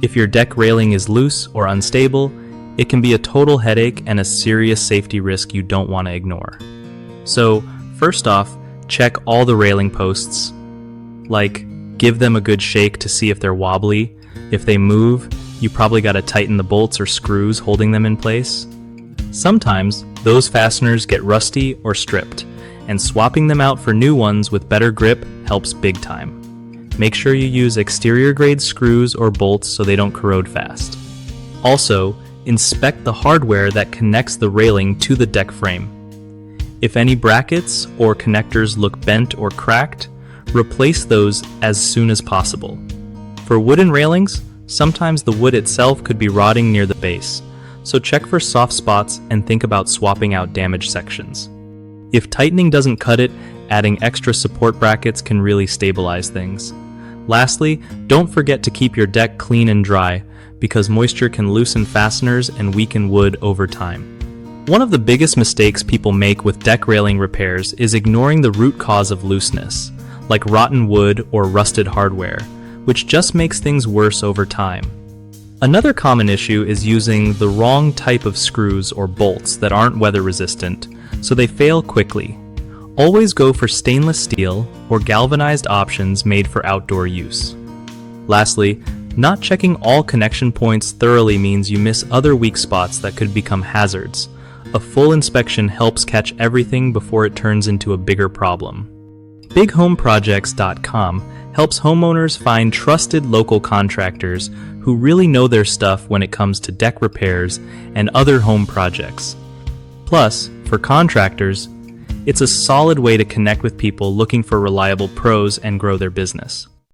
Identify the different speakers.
Speaker 1: If your deck railing is loose or unstable, it can be a total headache and a serious safety risk you don't want to ignore. So, first off, check all the railing posts. Like, give them a good shake to see if they're wobbly. If they move, you probably gotta tighten the bolts or screws holding them in place. Sometimes, those fasteners get rusty or stripped, and swapping them out for new ones with better grip helps big time. Make sure you use exterior-grade screws or bolts so they don't corrode fast. Also, inspect the hardware that connects the railing to the deck frame. If any brackets or connectors look bent or cracked, replace those as soon as possible. For wooden railings, sometimes the wood itself could be rotting near the base, so check for soft spots and think about swapping out damaged sections. If tightening doesn't cut it, adding extra support brackets can really stabilize things. Lastly, don't forget to keep your deck clean and dry, because moisture can loosen fasteners and weaken wood over time. One of the biggest mistakes people make with deck railing repairs is ignoring the root cause of looseness, like rotten wood or rusted hardware, which just makes things worse over time. Another common issue is using the wrong type of screws or bolts that aren't weather resistant, so they fail quickly. Always go for stainless steel or galvanized options made for outdoor use. Lastly, not checking all connection points thoroughly means you miss other weak spots that could become hazards. A full inspection helps catch everything before it turns into a bigger problem. BigHomeProjects.com helps homeowners find trusted local contractors who really know their stuff when it comes to deck repairs and other home projects. Plus, for contractors, it's a solid way to connect with people looking for reliable pros and grow their business.